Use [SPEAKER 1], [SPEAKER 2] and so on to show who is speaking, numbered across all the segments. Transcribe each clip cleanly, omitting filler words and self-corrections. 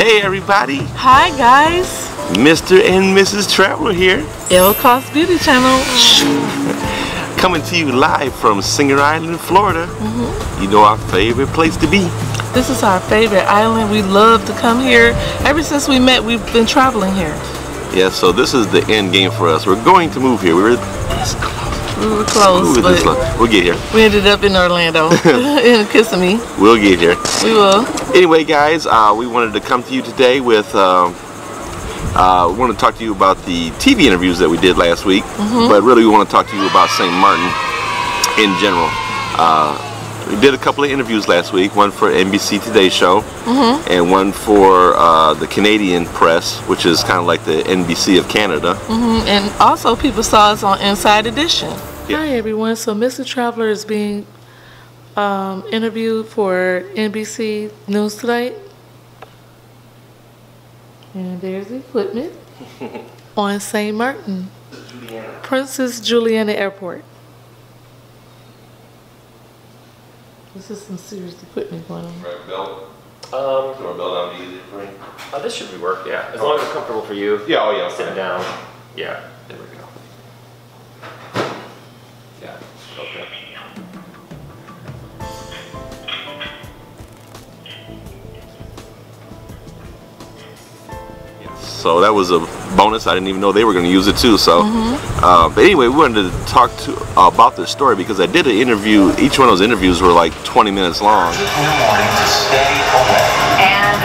[SPEAKER 1] Hey everybody!
[SPEAKER 2] Hi guys!
[SPEAKER 1] Mr. and Mrs. Traveler here.
[SPEAKER 2] El Cost Beauty Channel.
[SPEAKER 1] Coming to you live from Singer Island, Florida. You know, our favorite place to be.
[SPEAKER 2] This is our favorite island. We love to come here. Ever since we met, we've been traveling here.
[SPEAKER 1] Yeah, so this is the end game for us. We're going to move here. We were this close.
[SPEAKER 2] We were close, but
[SPEAKER 1] we'll get here.
[SPEAKER 2] We ended up in Orlando, in Kissimmee.
[SPEAKER 1] We'll get here.
[SPEAKER 2] We will.
[SPEAKER 1] Anyway, guys, we wanted to come to you today with, we want to talk to you about the TV interviews that we did last week, but really we want to talk to you about St. Martin in general. We did a couple of interviews last week, one for NBC Today Show, and one for the Canadian press, which is kind of like the NBC of Canada.
[SPEAKER 2] And also people saw us on Inside Edition.
[SPEAKER 1] Yeah.
[SPEAKER 2] Hi everyone, so Mr. Traveler is being interviewed for NBC News Tonight. And there's the equipment on St. Martin, Princess Juliana Airport. This is some serious equipment going on.
[SPEAKER 1] Right, belt? Or belt out easy for you?
[SPEAKER 3] This should work, yeah. As long as it's comfortable for you.
[SPEAKER 1] Yeah, oh yeah.
[SPEAKER 3] Sitting down. Yeah, there we go. Yeah, okay.
[SPEAKER 1] So that was a bonus. I didn't even know they were going to use it too. So, but anyway, we wanted to talk about this story because I did an interview. Each one of those interviews were like 20 minutes long.
[SPEAKER 4] And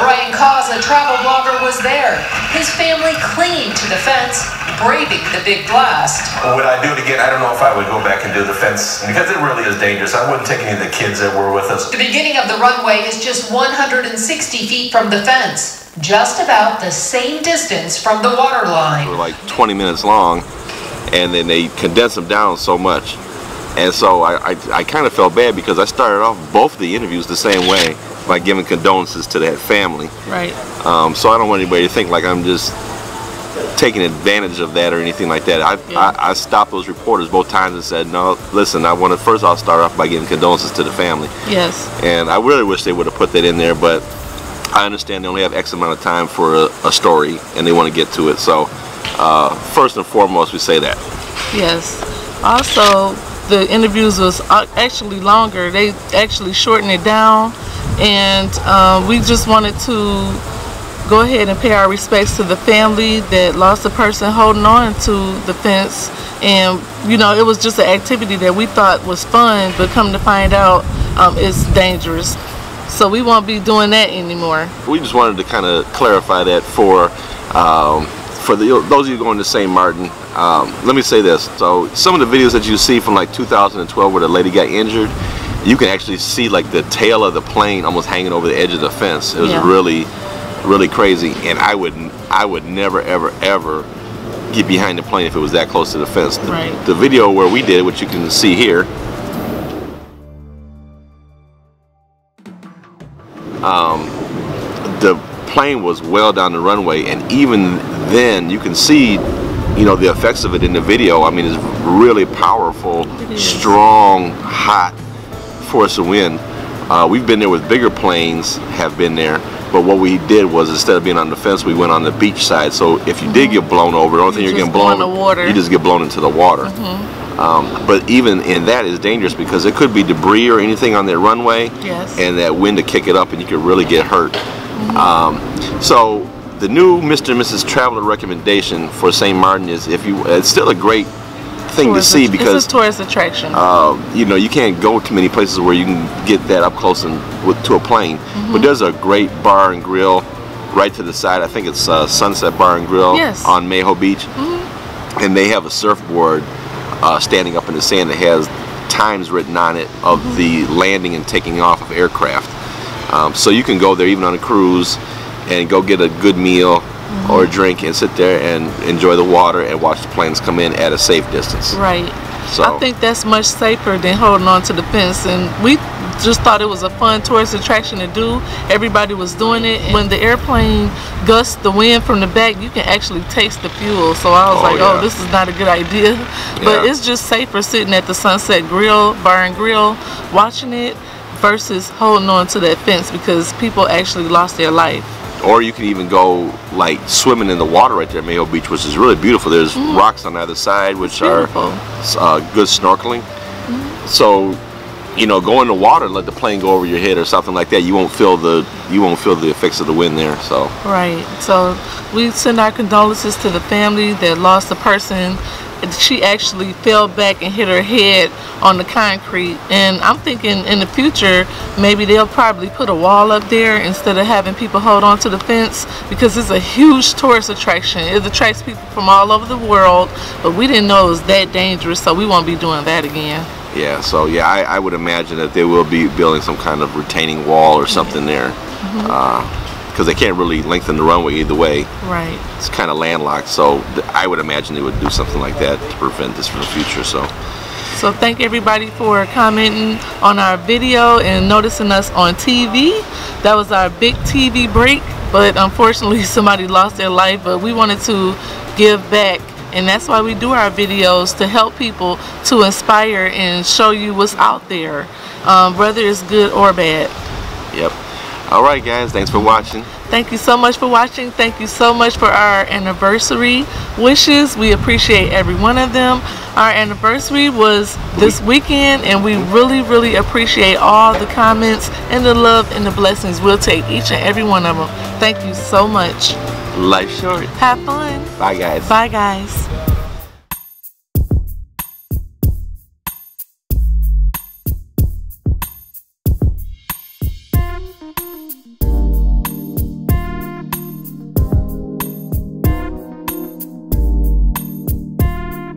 [SPEAKER 4] Brian Cause, a travel blogger, was there. His family clinging to the fence, braving the big blast.
[SPEAKER 5] Would I do it again? I don't know if I would go back and do the fence because it really is dangerous. I wouldn't take any of the kids that were with us.
[SPEAKER 4] The beginning of the runway is just 160 feet from the fence. Just about the same distance from the water line.
[SPEAKER 1] They were like 20 minutes long, and then they condensed them down so much. And so I kind of felt bad because I started off both the interviews the same way by giving condolences to that family.
[SPEAKER 2] Right.
[SPEAKER 1] So I don't want anybody to think like I'm just taking advantage of that or anything like that. I stopped those reporters both times and said, no, listen, I'll start off by giving condolences to the family.
[SPEAKER 2] Yes.
[SPEAKER 1] And I really wish they would have put that in there, but I understand they only have X amount of time for a story and they want to get to it. So first and foremost, we say that.
[SPEAKER 2] Yes. Also, the interviews was actually longer. They actually shortened it down, and we just wanted to go ahead and pay our respects to the family that lost a person holding on to the fence. And you know, it was just an activity that we thought was fun, but come to find out it's dangerous. So we won't be doing that anymore. We
[SPEAKER 1] just wanted to kind of clarify that for those of you going to St. Martin. Let me say this. So some of the videos that you see from like 2012 where the lady got injured, you can actually see like the tail of the plane almost hanging over the edge of the fence. It was really, really crazy. And I would never, ever, ever get behind the plane if it was that close to the fence. The video where we did it, which you can see here, the plane was well down the runway, and even then you can see, you know, the effects of it in the video. I mean, it's really powerful, strong, hot force of wind. We've been there with bigger planes, have been there, but what we did was instead of being on the fence, we went on the beach side. So if you did get blown over, the only thing you're getting blown over, you just get blown into the water. But even in that is dangerous because it could be debris or anything on that runway, and that wind to kick it up, and you could really get hurt. So the new Mr. and Mrs. Traveler recommendation for St. Martin is, it's still a great thing to see because
[SPEAKER 2] it's a tourist attraction.
[SPEAKER 1] You know, you can't go to many places where you can get that up close and to a plane. But there's a great bar and grill right to the side. I think it's Sunset Bar and Grill on Mayho Beach, and they have a surfboard standing up in the sand that has times written on it of the landing and taking off of aircraft. So you can go there even on a cruise and go get a good meal or a drink and sit there and enjoy the water and watch the planes come in at a safe distance.
[SPEAKER 2] Right.
[SPEAKER 1] So
[SPEAKER 2] I think that's much safer than holding on to the fence, and we just thought it was a fun tourist attraction to do. Everybody was doing it. When the airplane gusts the wind from the back, you can actually taste the fuel. So I was oh, this is not a good idea. But it's just safer sitting at the Sunset Bar and Grill, watching it, versus holding on to that fence, because people actually lost their life.
[SPEAKER 1] Or you can even go like swimming in the water right there at Mayo Beach, which is really beautiful. There's rocks on either side, which are good snorkeling. So, you know, go in the water and let the plane go over your head or something like that. You won't feel the effects of the wind there. So
[SPEAKER 2] right. So we send our condolences to the family that lost a person. She actually fell back and hit her head on the concrete, and I'm thinking in the future maybe they'll probably put a wall up there instead of having people hold on to the fence, because it's a huge tourist attraction. It attracts people from all over the world, but we didn't know it was that dangerous, so we won't be doing that again.
[SPEAKER 1] yeah, so yeah, I would imagine that they will be building some kind of retaining wall or something there, because they can't really lengthen the runway either way.
[SPEAKER 2] Right.
[SPEAKER 1] It's kind of landlocked, so I would imagine they would do something like that to prevent this from the future.
[SPEAKER 2] So thank everybody for commenting on our video and noticing us on TV. That was our big TV break, but unfortunately somebody lost their life, but we wanted to give back, and that's why we do our videos, to help people, to inspire and show you what's out there, whether it's good or bad.
[SPEAKER 1] Yep. All right, guys, thanks for watching.
[SPEAKER 2] Thank you so much for watching. Thank you so much for our anniversary wishes. We appreciate every one of them. Our anniversary was this weekend, and we really appreciate all the comments and the love and the blessings. We'll take each and every one of them. Thank you so much.
[SPEAKER 1] Life short.
[SPEAKER 2] Have fun.
[SPEAKER 1] Bye, guys.
[SPEAKER 2] Bye, guys.